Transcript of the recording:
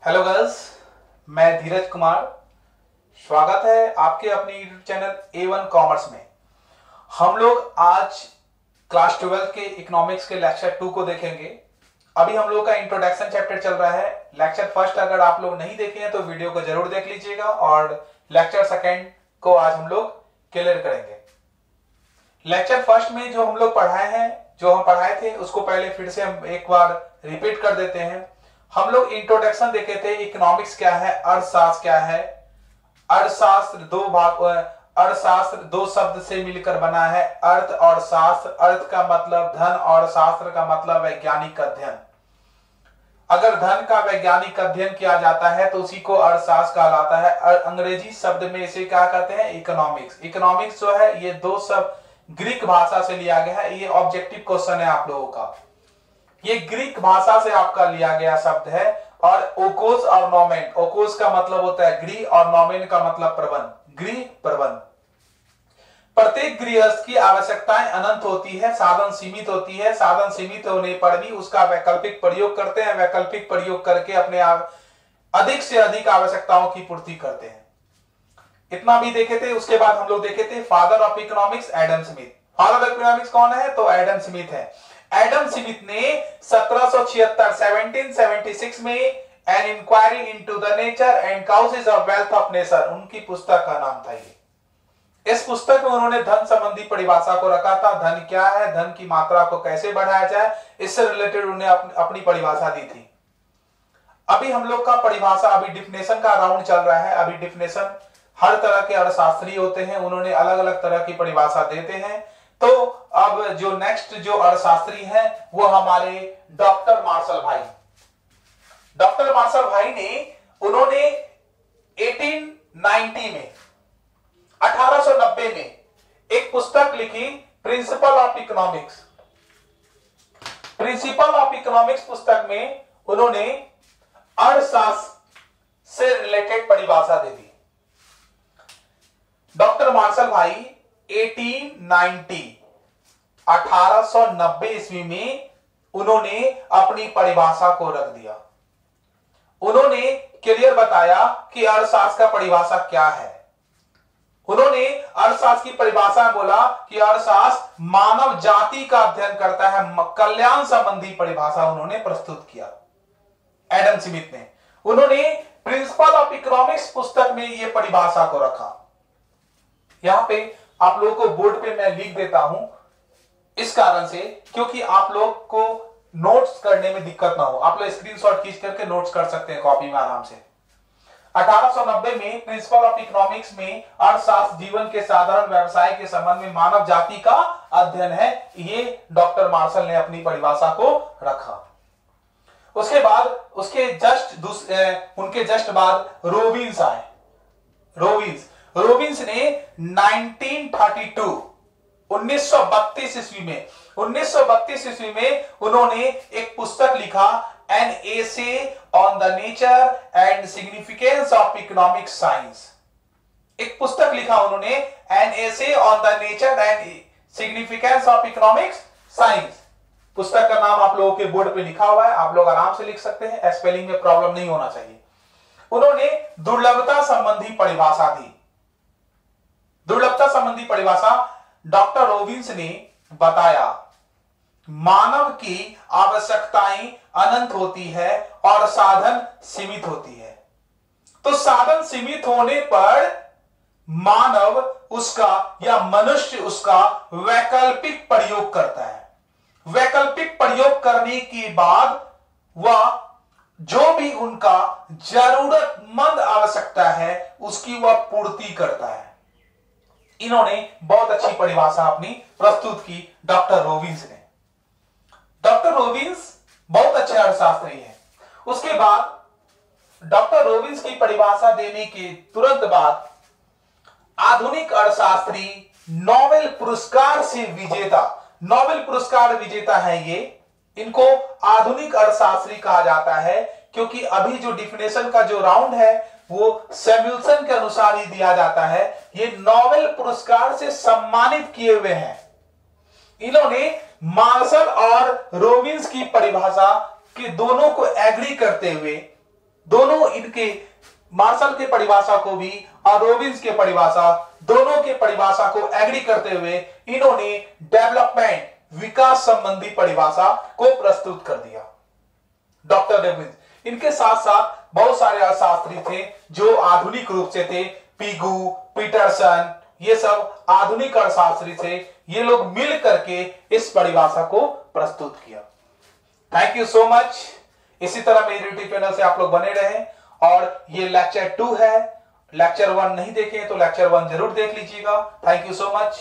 Hello girls, मैं धीरज कुमार। स्वागत है आपके अपने यूट्यूब चैनल A1 कॉमर्स में। हम लोग आज क्लास 12 के इकोनॉमिक्स के लेक्चर 2 को देखेंगे। अभी हम लोग का इंट्रोडक्शन चैप्टर चल रहा है। लेक्चर फर्स्ट अगर आप लोग नहीं देखे हैं तो वीडियो को जरूर देख लीजिएगा और लेक्चर सेकेंड को आज हम लोग क्लियर करेंगे। लेक्चर फर्स्ट में जो हम लोग पढ़ाए थे उसको पहले फिर से हम एक बार रिपीट कर देते हैं। हम लोग इंट्रोडक्शन देखे थे, इकोनॉमिक्स क्या है, अर्थशास्त्र क्या है। अर्थशास्त्र दो शब्द से मिलकर बना है, अर्थ और शास्त्र। अर्थ का मतलब धन और शास्त्र का मतलब वैज्ञानिक अध्ययन। अगर धन का वैज्ञानिक अध्ययन किया जाता है तो उसी को अर्थशास्त्र कहलाता है। अंग्रेजी शब्द में इसे क्या कहते हैं? इकोनॉमिक्स। इकोनॉमिक्स जो है ये दो शब्द ग्रीक भाषा से लिया गया है। ये ऑब्जेक्टिव क्वेश्चन है आप लोगों का। ये ग्रीक भाषा से आपका लिया गया शब्द है। और ओकोस और नोमेन, ओकोस का मतलब होता है गृह और नोमेन का मतलब प्रबंध, गृह प्रबंध। प्रत्येक गृहस्थ की आवश्यकताएं अनंत होती है, साधन सीमित होती है। साधन सीमित होने पर भी उसका वैकल्पिक प्रयोग करते हैं। वैकल्पिक प्रयोग करके अपने अधिक से अधिक आवश्यकताओं की पूर्ति करते हैं। इतना भी देखे थे। उसके बाद हम लोग देखे थे father of economics Adam Smith. Father of economics कौन है? तो एडम स्मिथ है। एडम स्मिथ ने 1776 में an inquiry into the nature and causes of wealth of nation, उनकी पुस्तक का नाम था ये। इस पुस्तक में उन्होंने धन संबंधी परिभाषा को रखा था। धन क्या है, धन की मात्रा को कैसे बढ़ाया जाए, इससे रिलेटेड उन्होंने अपनी परिभाषा दी थी। अभी हम लोग का परिभाषा, अभी डिफिनेशन का राउंड चल रहा है। अभी डिफिनेशन हर तरह के अर्थशास्त्री होते हैं, उन्होंने अलग अलग तरह की परिभाषा देते हैं। तो अब जो नेक्स्ट जो अर्थशास्त्री हैं वो हमारे डॉक्टर मार्शल भाई। डॉक्टर मार्शल भाई ने उन्होंने 1890 में 1890 में एक पुस्तक लिखी, principle of economics. Principle of economics पुस्तक में उन्होंने अर्थशास्त्र से रिलेटेड परिभाषा दे दी। डॉक्टर मार्शल भाई 1890 ईस्वी में उन्होंने अपनी परिभाषा को रख दिया। उन्होंने क्लियर बताया कि अर्थशास्त्र का परिभाषा क्या है। उन्होंने अर्थशास्त्र की परिभाषा में बोला कि अर्थशास्त्र मानव जाति का अध्ययन करता है। कल्याण संबंधी परिभाषा उन्होंने प्रस्तुत किया एडम स्मिथ ने। उन्होंने प्रिंसिपल ऑफ इकोनॉमिक्स पुस्तक में यह परिभाषा को रखा। यहां पे आप लोगों को बोर्ड पे मैं लिख देता हूं, इस कारण से क्योंकि आप लोग को नोट्स करने में दिक्कत ना हो। आप लोग स्क्रीनशॉट खींच करके नोट्स कर सकते हैं कॉपी में आराम से। 1890 में प्रिंसिपल ऑफ इकोनॉमिक्स में अर्थशास्त्र जीवन के साधारण व्यवसाय के संबंध में मानव जाति का अध्ययन है, ये डॉक्टर मार्शल ने अपनी परिभाषा को रखा। उसके बाद उनके जस्ट बाद रोबिन्स आए। रोबिन्स ने 1932 ईस्वी में उन्होंने एक पुस्तक लिखा, an essay on the nature and significance of economic science. एक पुस्तक लिखा उन्होंने, an essay on the nature and significance of economic science. पुस्तक का नाम आप लोगों के बोर्ड पे लिखा हुआ है, आप लोग आराम से लिख सकते हैं, स्पेलिंग में प्रॉब्लम नहीं होना चाहिए। उन्होंने दुर्लभता संबंधी परिभाषा दी। दुर्लभता संबंधी परिभाषा डॉक्टर रोबिन्स ने बताया, मानव की आवश्यकताएं अनंत होती है और साधन सीमित होती है। तो साधन सीमित होने पर मानव उसका या मनुष्य उसका वैकल्पिक प्रयोग करता है। वैकल्पिक प्रयोग करने के बाद वह जो भी उनका जरूरतमंद आवश्यकता है उसकी वह पूर्ति करता है। इन्होंने बहुत अच्छी परिभाषा अपनी प्रस्तुत की डॉक्टर रोबिन्स ने। डॉक्टर रोबिन्स बहुत अच्छे अर्थशास्त्री हैं। उसके बाद डॉक्टर रोबिन्स की परिभाषा देने के तुरंत बाद आधुनिक अर्थशास्त्री नोबेल पुरस्कार विजेता है ये। इनको आधुनिक अर्थशास्त्री कहा जाता है क्योंकि अभी जो डिफिनेशन का जो राउंड है वो सैमुएल्सन के अनुसार ही दिया जाता है। ये नोबेल पुरस्कार से सम्मानित किए हुए हैं। इन्होंने मार्शल और रोबिन्स की परिभाषा कि दोनों को एग्री करते हुए दोनों इनके मार्शल के परिभाषा को भी और रॉबिन्स के परिभाषा, दोनों के परिभाषा को एग्री करते हुए इन्होंने डेवलपमेंट, विकास संबंधी परिभाषा को प्रस्तुत कर दिया। डॉक्टर रॉबिन्स, इनके साथ साथ बहुत सारे अर्थशास्त्री थे जो आधुनिक रूप से थे, पिगू, पीटरसन, ये सब आधुनिक अर्थशास्त्री थे। ये लोग मिल करके इस परिभाषा को प्रस्तुत किया। Thank you so much. इसी तरह मेरे यूट्यूब चैनल से आप लोग बने रहें। और ये लेक्चर 2 है, लेक्चर 1 नहीं देखे तो लेक्चर 1 जरूर देख लीजिएगा। Thank you so much.